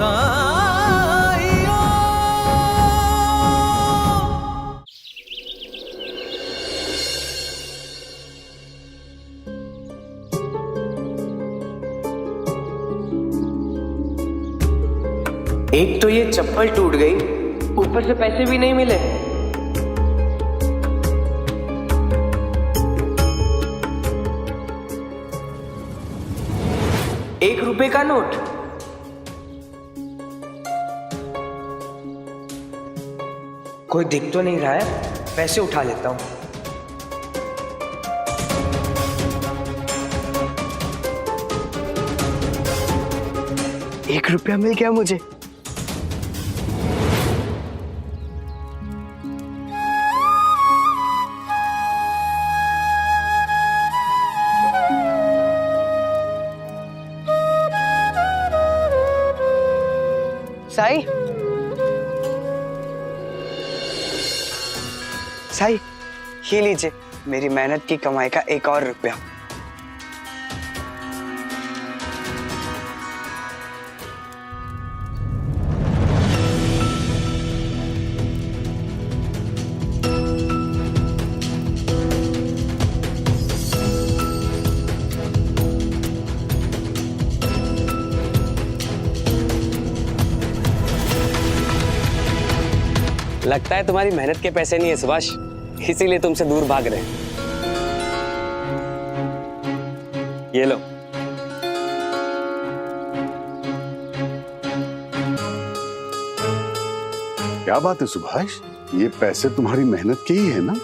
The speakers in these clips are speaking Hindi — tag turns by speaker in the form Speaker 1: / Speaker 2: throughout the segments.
Speaker 1: साईं।
Speaker 2: एक तो ये चप्पल टूट गई, ऊपर से पैसे भी नहीं मिले। ₹1 का नोट। कोई दिख तो नहीं रहा है, पैसे उठा लेता हूं। ₹1 मिल गया मुझे। साई, साई, ये लीजिए मेरी मेहनत की कमाई का एक और ₹1।
Speaker 3: लगता है तुम्हारी मेहनत के पैसे नहीं है सुभाष, इसीलिए तुमसे दूर भाग रहे हैं। ये लो।
Speaker 4: क्या बात है सुभाष, ये पैसे तुम्हारी मेहनत के ही है ना?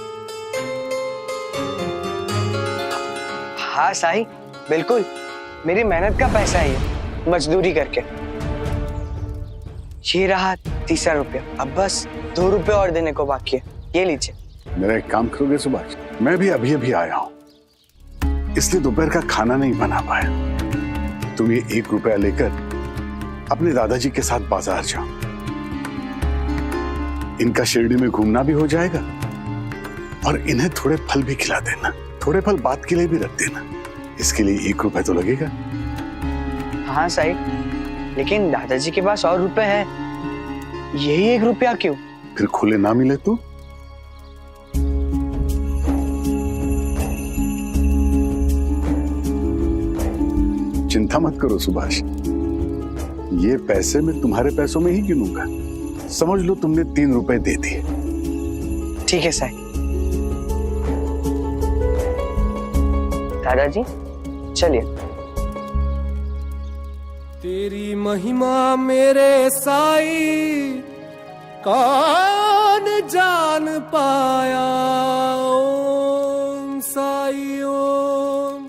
Speaker 2: हाँ साई, बिल्कुल मेरी मेहनत का पैसा है ये, मजदूरी करके। ये रहा ₹3 अब बस ₹2 और देने को बाकी है, ये लीजिए।
Speaker 4: मेरा एक काम करोगे सुभाष, मैं भी अभी अभी आया हूँ, इसलिए दोपहर का खाना नहीं बना पाया। तुम ये ₹1 लेकर अपने दादाजी के साथ बाजार जाओ, इनका शिरडी में घूमना भी हो जाएगा और इन्हें थोड़े फल भी खिला देना। थोड़े फल बात के लिए भी रख देना, इसके लिए ₹1 तो लगेगा।
Speaker 2: हाँ साई, लेकिन दादाजी के पास और रुपए है, यही ₹1 क्यों?
Speaker 4: फिर खुले ना मिले तो? चिंता मत करो सुभाष, ये पैसे मैं तुम्हारे पैसों में ही गिनूंगा। समझ लो तुमने ₹3 दे दिए।
Speaker 2: ठीक है साई। दादाजी चलिए।
Speaker 1: तेरी महिमा मेरे साईं कौन जान पाया, ओम साईं ओम।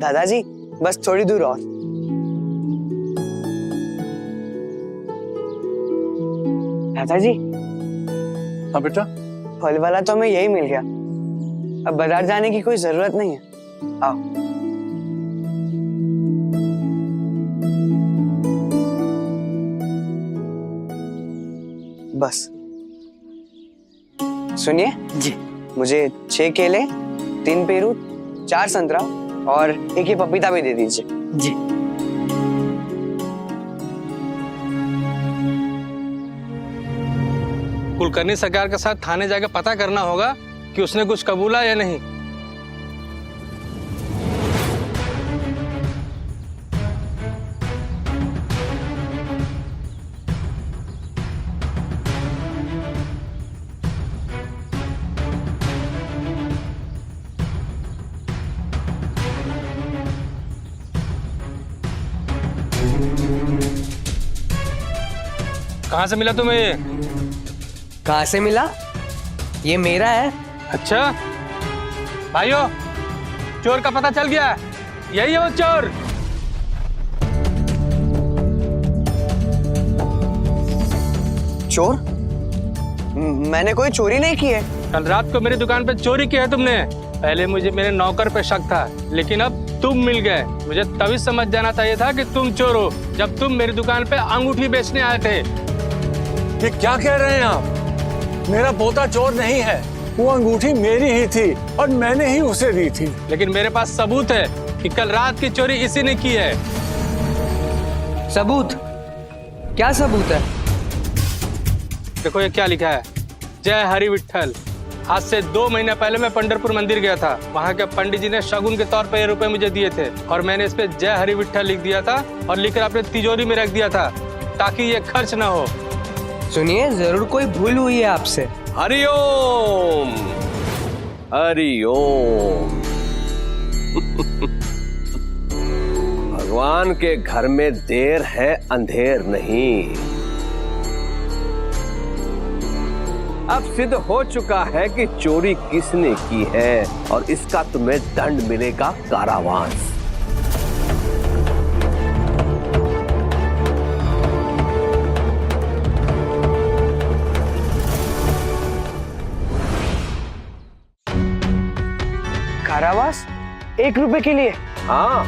Speaker 2: दादाजी बस थोड़ी दूर और। दादाजी।
Speaker 4: हाँ बेटा।
Speaker 2: फल वाला तो हमें यही मिल गया, अब बाजार जाने की कोई जरूरत नहीं है। आओ। बस सुनिए जी, मुझे 6 केले, 3 पेरू, 4 संतरा और 1 ही पपीता भी दे दीजिए जी।
Speaker 5: कुलकर्णी सरकार के साथ थाने जाकर पता करना होगा कि उसने कुछ कबूला या नहीं। कहाँ से मिला तुम्हें ये?
Speaker 2: कहाँ से मिला? ये मेरा है।
Speaker 5: अच्छा भाइयों, चोर का पता चल गया, यही है वो चोर।
Speaker 2: चोर? मैंने कोई चोरी नहीं की है।
Speaker 5: कल रात को मेरी दुकान पे चोरी की है तुमने। पहले मुझे मेरे नौकर पे शक था, लेकिन अब तुम मिल गए। मुझे तभी समझ जाना चाहिए था कि तुम चोर हो, जब तुम मेरी दुकान पे अंगूठी बेचने आए थे।
Speaker 6: ये क्या कह रहे हैं आप? मेरा पोता चोर नहीं है। वो अंगूठी मेरी ही थी और मैंने ही उसे दी थी।
Speaker 5: लेकिन मेरे पास सबूत है कि कल रात की चोरी इसी ने की है।
Speaker 2: सबूत? क्या सबूत है?
Speaker 5: देखो ये क्या लिखा है, जय हरि विठल। आज से 2 महीने पहले मैं पंढरपुर मंदिर गया था। वहाँ के पंडित जी ने शगुन के तौर पर ये रुपए मुझे दिए थे और मैंने इस पे जय हरि विठल लिख दिया था और लिखकर अपने तिजोरी में रख दिया था ताकि ये खर्च ना हो।
Speaker 2: सुनिए, जरूर कोई भूल हुई है आपसे।
Speaker 3: हरिओम हरिओम। भगवान के घर में देर है अंधेर नहीं। अब सिद्ध हो चुका है कि चोरी किसने की है और इसका तुम्हें दंड मिलेगा, कारावास।
Speaker 2: कारावास? 1 रुपए के लिए?
Speaker 3: हाँ,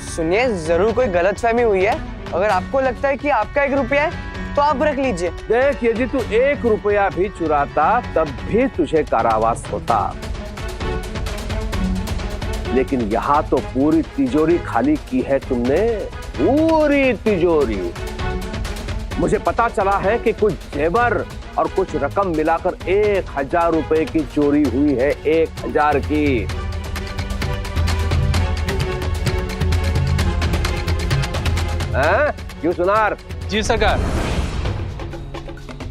Speaker 2: सुनिए, जरूर कोई गलतफहमी हुई है। अगर आपको लगता है कि आपका 1 रुपया है तो आप रख लीजिए।
Speaker 3: देख, यदि तू 1 रुपया भी चुराता तब भी तुझे कारावास होता। लेकिन यहाँ तो पूरी तिजोरी खाली की है तुमने, पूरी तिजोरी। मुझे पता चला है कि कुछ जेवर और कुछ रकम मिलाकर 1000 रुपए की चोरी हुई है। 1000 की। क्यों सुनार?
Speaker 5: जी सरकार।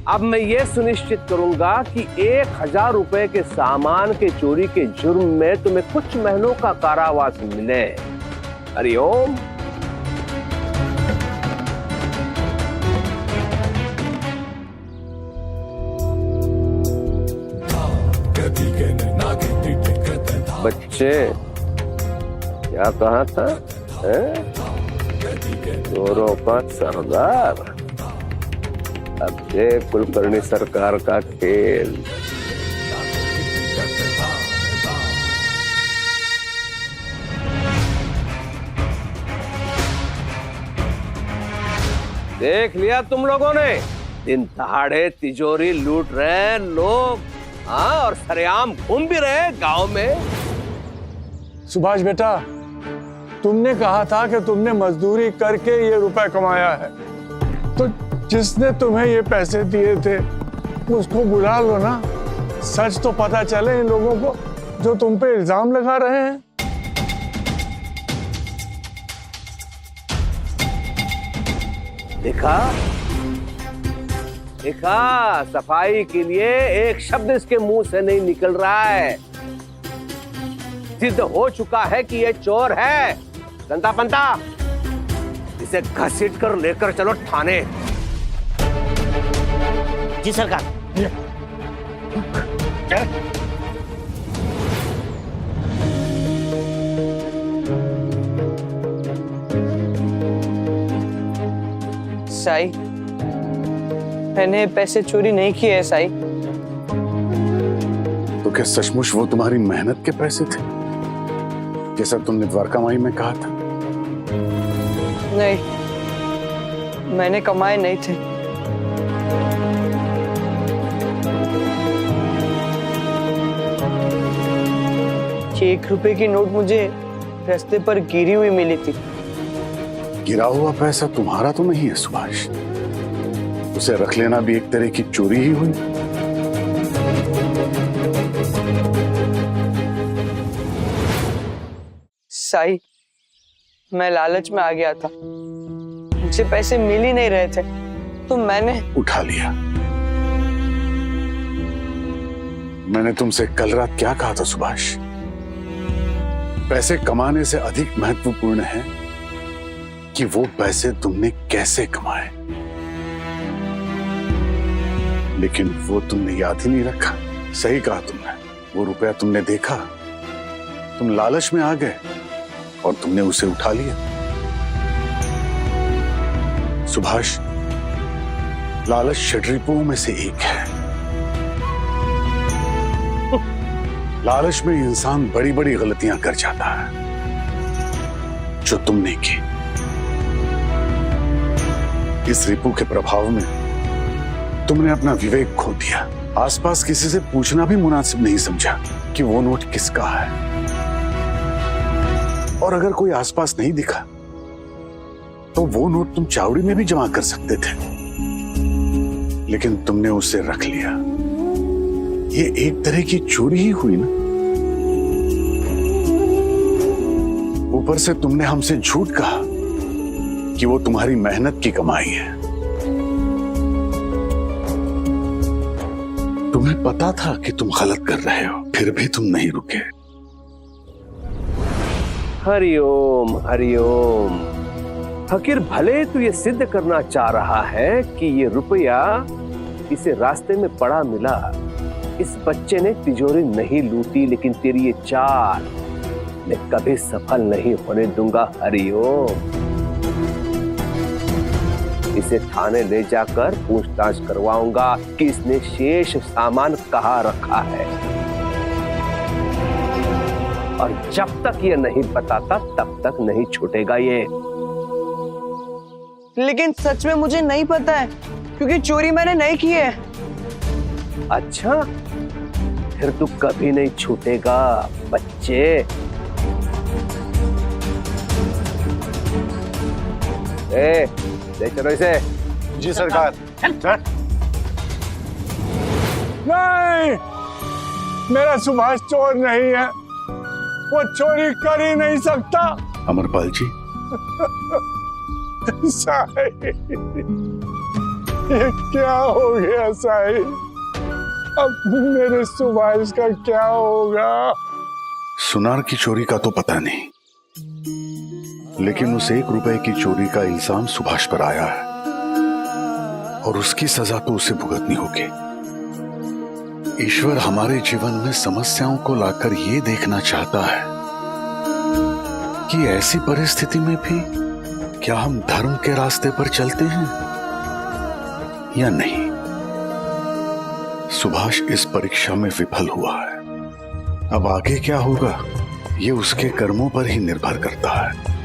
Speaker 3: अब मैं ये सुनिश्चित करूंगा कि 1000 रुपए के सामान के चोरी के जुर्म में तुम्हें कुछ महीनों का कारावास मिले। हरिओम। बच्चे, क्या कहा था? चोरों का सरदार। अब देख कुलकर्णी सरकार का खेल। देख लिया तुम लोगों ने, दिन दहाड़े तिजोरी लूट रहे लोग। हाँ, और सरेआम घूम भी रहे गांव में।
Speaker 6: सुभाष बेटा, तुमने कहा था कि तुमने मजदूरी करके ये रुपए कमाया है, तो जिसने तुम्हें ये पैसे दिए थे उसको बुला लो ना। सच तो पता चले इन लोगों को जो तुम पे इल्जाम लगा रहे हैं।
Speaker 3: देखा देखा, सफाई के लिए एक शब्द इसके मुंह से नहीं निकल रहा है। सिद्ध हो चुका है कि ये चोर है। संता पंता, इसे घसीट कर लेकर चलो थाने।
Speaker 7: जी सरकार।
Speaker 2: साई, मैंने पैसे चोरी नहीं किए हैं साई।
Speaker 4: तो क्या सचमुच वो तुम्हारी मेहनत के पैसे थे, जैसा तुमने द्वारका माई में कहा था?
Speaker 2: नहीं, मैंने कमाए नहीं थे। ये 1 रुपए की नोट मुझे रास्ते पर गिरी हुई मिली थी।
Speaker 4: गिरा हुआ पैसा तुम्हारा तो नहीं है सुभाष। उसे रख लेना भी एक तरह की चोरी ही हुई।
Speaker 2: साई, मैं लालच में आ गया था। मुझे पैसे मिल ही नहीं रहे थे तो मैंने
Speaker 4: उठा लिया। मैंने तुमसे कल रात क्या कहा था सुभाष? पैसे कमाने से अधिक महत्वपूर्ण है कि वो पैसे तुमने कैसे कमाए। लेकिन वो तुमने याद ही नहीं रखा। सही कहा तुमने। वो रुपया तुमने देखा, तुम लालच में आ गए और तुमने उसे उठा लिया। सुभाष, लालच षड्रिपुओं में से एक है। लालच में इंसान बड़ी बड़ी गलतियां कर जाता है, जो तुमने की। इस रिपु के प्रभाव में तुमने अपना विवेक खो दिया आसपास किसी से पूछना भी मुनासिब नहीं समझा कि वो नोट किसका है। और अगर कोई आसपास नहीं दिखा तो वो नोट तुम चावड़ी में भी जमा कर सकते थे, लेकिन तुमने उसे रख लिया। ये एक तरह की चोरी ही हुई ना। ऊपर से तुमने हमसे झूठ कहा कि वो तुम्हारी मेहनत की कमाई है। तुम्हें पता था कि तुम गलत कर रहे हो, फिर भी तुम नहीं रुके।
Speaker 3: हरिओम हरिओम। फकीर, भले तू ये सिद्ध करना चाह रहा है कि ये रुपया इसे रास्ते में पड़ा मिला, इस बच्चे ने तिजोरी नहीं लूटी, लेकिन तेरी ये चाल मैं कभी सफल नहीं होने दूंगा। हरिओम। इसे थाने ले जाकर पूछताछ करवाऊंगा कि इसने शेष सामान कहाँ रखा है, और जब तक ये नहीं बताता तब तक नहीं छूटेगा ये।
Speaker 2: लेकिन सच में मुझे नहीं पता है, क्योंकि चोरी मैंने नहीं की है।
Speaker 3: अच्छा, फिर तू कभी नहीं छूटेगा बच्चे। ले चलो इसे।
Speaker 4: जी सरकार।
Speaker 6: नहीं, मेरा सुभाष चोर नहीं है, वो चोरी कर ही नहीं सकता।
Speaker 4: अमरपाल जी,
Speaker 6: साहिब, ये क्या हो गया साहिब? अब मेरे सुभाष का क्या होगा?
Speaker 4: सुनार की चोरी का तो पता नहीं, लेकिन उस 1 रुपए की चोरी का इल्जाम सुभाष पर आया है, और उसकी सजा तो उसे भुगतनी होगी। ईश्वर हमारे जीवन में समस्याओं को लाकर ये देखना चाहता है कि ऐसी परिस्थिति में भी क्या हम धर्म के रास्ते पर चलते हैं या नहीं। सुभाष इस परीक्षा में विफल हुआ है। अब आगे क्या होगा ये उसके कर्मों पर ही निर्भर करता है।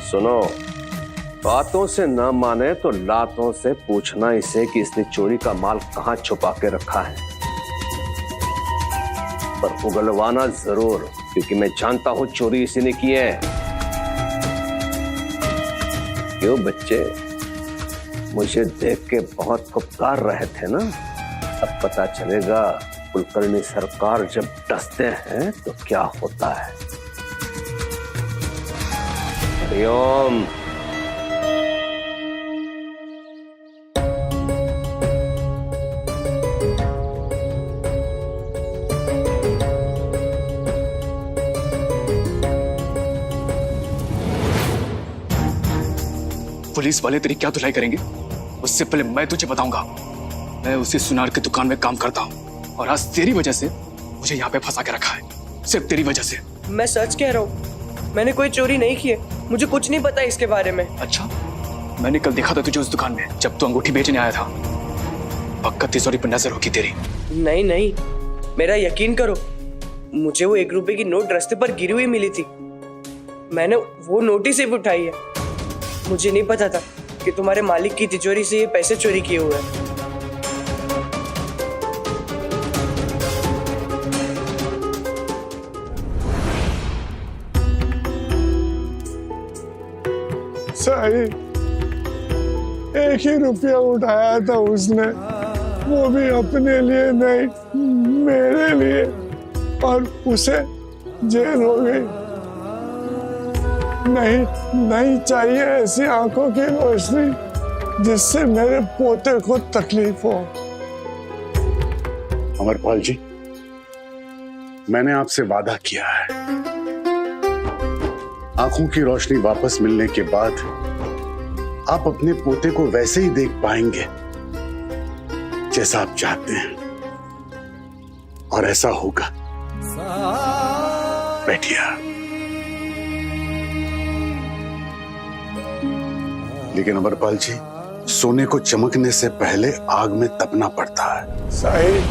Speaker 3: सुनो, बातों से न माने तो लातों से पूछना इसे कि इसने चोरी का माल कहां छुपा के रखा है, पर उगलवाना जरूर, क्योंकि मैं जानता हूं चोरी इसी ने की है। क्यों बच्चे, मुझे देख के बहुत फुफकार रहे थे ना? अब पता चलेगा कुलकर्णी सरकार जब डसते हैं तो क्या होता है। हरिओम।
Speaker 7: पुलिस वाले तेरी क्या धुलाई करेंगे उससे पहले मैं तुझे बताऊंगा। मैं उसी सुनार की दुकान में काम करता हूँ, और आज तेरी वजह से मुझे यहाँ पे फंसा के रखा है, सिर्फ तेरी वजह से।
Speaker 2: मैं सच कह रहा हूँ, मैंने कोई चोरी नहीं की है, मुझे कुछ नहीं पता इसके बारे में।
Speaker 7: अच्छा, मैंने कल देखा था तुझे उस दुकान में जब तू अंगूठी बेचने आया था। पक्का तिजोरी पर नजर होगी तेरी।
Speaker 2: नहीं नहीं, मेरा यकीन करो, मुझे वो 1 रुपए की नोट रास्ते पर गिरी हुई मिली थी, मैंने वो नोट ही सिर्फ उठाई है। मुझे नहीं पता था कि तुम्हारे मालिक की तिजोरी से ये पैसे चोरी किए हुए हैं।
Speaker 6: साहिब, 1 ही रुपया उठाया था उसने, वो भी अपने लिए नहीं, मेरे लिए, और उसे जेल हो गई। नहीं चाहिए ऐसी आंखों की रोशनी जिससे मेरे पोते को तकलीफ हो।
Speaker 4: अमरपाल जी, मैंने आपसे वादा किया है, आंखों की रोशनी वापस मिलने के बाद आप अपने पोते को वैसे ही देख पाएंगे जैसा आप चाहते हैं, और ऐसा होगा। बैठिए। लेकिन अमरपाल जी, सोने को चमकने से पहले आग में तपना पड़ता है।
Speaker 6: साहिब,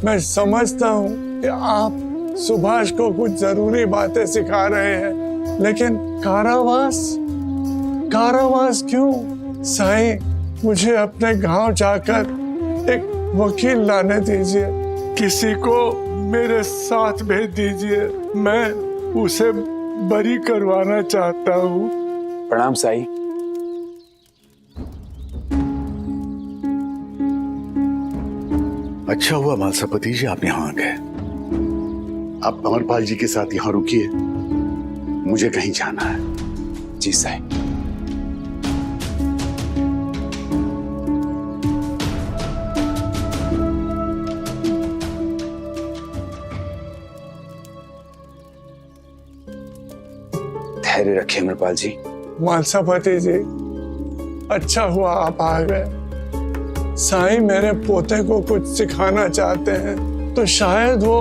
Speaker 6: मैं समझता हूँ कि आप सुभाष को कुछ जरूरी बातें सिखा रहे हैं, लेकिन कारावास क्यों? साईं, मुझे अपने गांव जाकर एक वकील लाने दीजिए, किसी को मेरे साथ भेज दीजिए, मैं उसे बरी करवाना चाहता हूँ।
Speaker 7: प्रणाम साई।
Speaker 4: अच्छा हुआ मालसापति जी आप यहाँ आ गए। आप अमरपाल जी के साथ यहाँ रुकिए, मुझे कहीं जाना है।
Speaker 7: जी साई। धैर्य रखिए अमरपाल जी।
Speaker 6: मालसापति जी, अच्छा हुआ आप आ गए। साईं मेरे पोते को कुछ सिखाना चाहते हैं तो शायद वो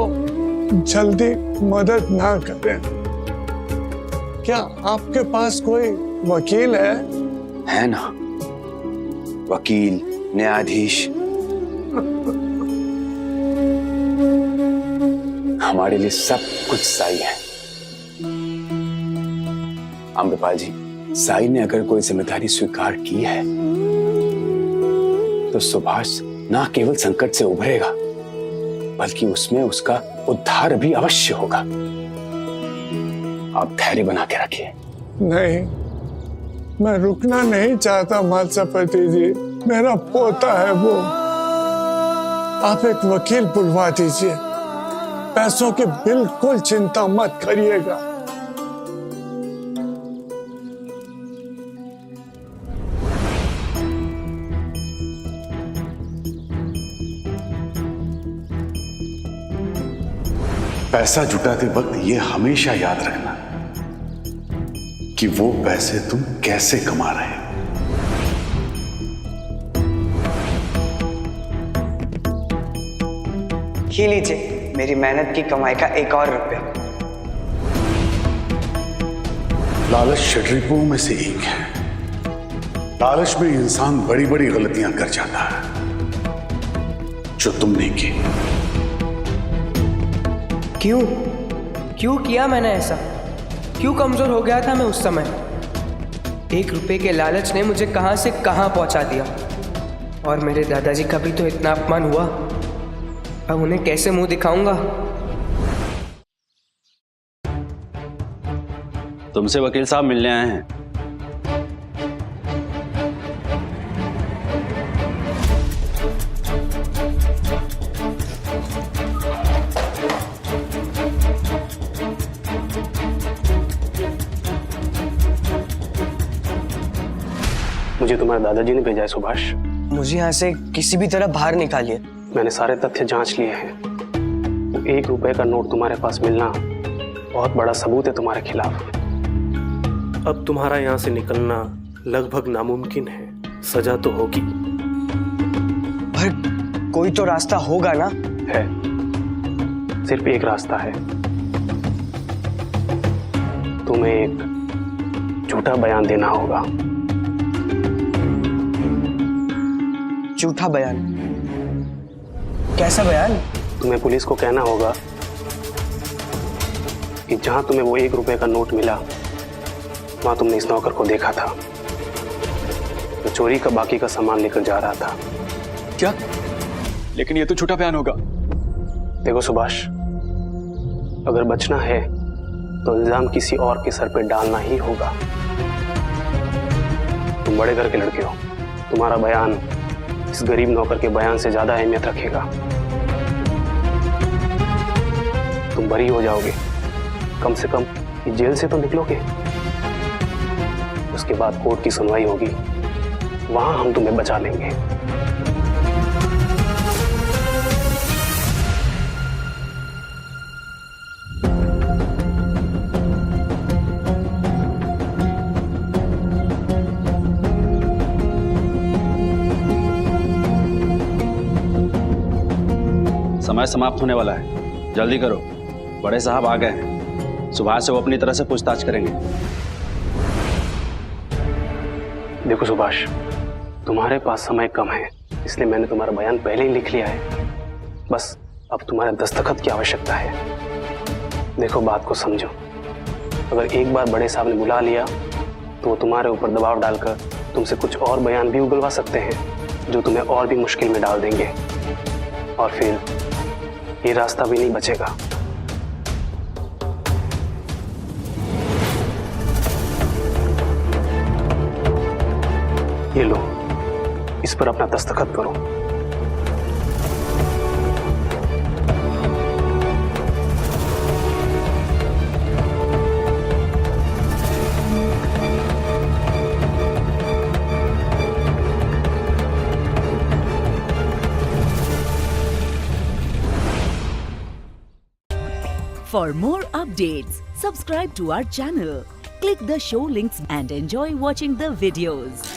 Speaker 6: जल्दी मदद ना करें। क्या आपके पास कोई वकील है
Speaker 7: ना? वकील, न्यायाधीश हमारे लिए सब कुछ साई है। अमरपाल जी, साई ने अगर कोई जिम्मेदारी स्वीकार की है तो सुभाष ना केवल संकट से उभरेगा बल्कि उसमें उसका उद्धार भी अवश्य होगा। आप धैर्य बना के रखिए।
Speaker 6: नहीं, मैं रुकना नहीं चाहता मालसापति जी, मेरा पोता है वो। आप एक वकील बुलवा दीजिए, पैसों की बिल्कुल चिंता मत करिएगा।
Speaker 4: पैसा जुटाते वक्त ये हमेशा याद रखना कि वो पैसे तुम कैसे कमा रहे हो।
Speaker 2: ये लीजिए मेरी मेहनत की कमाई का एक और रुपया।
Speaker 4: लालच षड्रिपुओं में से एक है। लालच में इंसान बड़ी बड़ी गलतियां कर जाता है, जो तुमने की।
Speaker 2: क्यों किया मैंने ऐसा? क्यों कमजोर हो गया था मैं उस समय? 1 रुपए के लालच ने मुझे कहां से कहां पहुंचा दिया। और मेरे दादाजी का भी तो इतना अपमान हुआ, अब उन्हें कैसे मुंह दिखाऊंगा?
Speaker 8: तुमसे वकील साहब मिलने आए हैं।
Speaker 9: मुझे तुम्हारे दादाजी ने भेजा है सुभाष।
Speaker 2: मुझे यहाँ से किसी भी तरह बाहर निकालिए।
Speaker 9: मैंने सारे तथ्य जांच लिए हैं। वो 1 रुपए का नोट तुम्हारे पास मिलना बहुत बड़ा सबूत है तुम्हारे खिलाफ। अब तुम्हारा यहाँ से निकलना लगभग नामुमकिन है। सजा तो होगी,
Speaker 2: पर कोई तो रास्ता होगा ना?
Speaker 9: है, सिर्फ एक रास्ता है। तुम्हें एक झूठा बयान देना होगा।
Speaker 2: झूठा बयान? कैसा बयान?
Speaker 9: तुम्हें पुलिस को कहना होगा कि जहां तुम्हें वो 1 रुपए का नोट मिला वहां तुमने इस नौकर को देखा था, तो चोरी का बाकी का सामान लेकर जा रहा था।
Speaker 7: क्या? लेकिन ये तो झूठा बयान होगा।
Speaker 9: देखो सुभाष, अगर बचना है तो इल्जाम किसी और के सर पे डालना ही होगा। तुम बड़े घर के लड़के हो, तुम्हारा बयान इस गरीब नौकर के बयान से ज्यादा अहमियत रखेगा। तुम बरी हो जाओगे, कम से कम जेल से तो निकलोगे। उसके बाद कोर्ट की सुनवाई होगी, वहां हम तुम्हें बचा लेंगे।
Speaker 8: समय समाप्त होने वाला है, जल्दी करो। बड़े साहब आ गए हैं, सुभाष से वो अपनी तरह से पूछताछ करेंगे।
Speaker 9: देखो सुभाष, तुम्हारे पास समय कम है, इसलिए मैंने तुम्हारा बयान पहले ही लिख लिया है। बस अब तुम्हारे दस्तखत की आवश्यकता है। देखो, बात को समझो। अगर एक बार बड़े साहब ने बुला लिया तो वो तुम्हारे ऊपर दबाव डालकर तुमसे कुछ और बयान भी उगलवा सकते हैं, जो तुम्हें और भी मुश्किल में डाल देंगे, और फिर ये रास्ता भी नहीं बचेगा। ये लो, इस पर अपना दस्तखत करो।
Speaker 10: For more updates, subscribe to our channel, click the show links and enjoy watching the videos.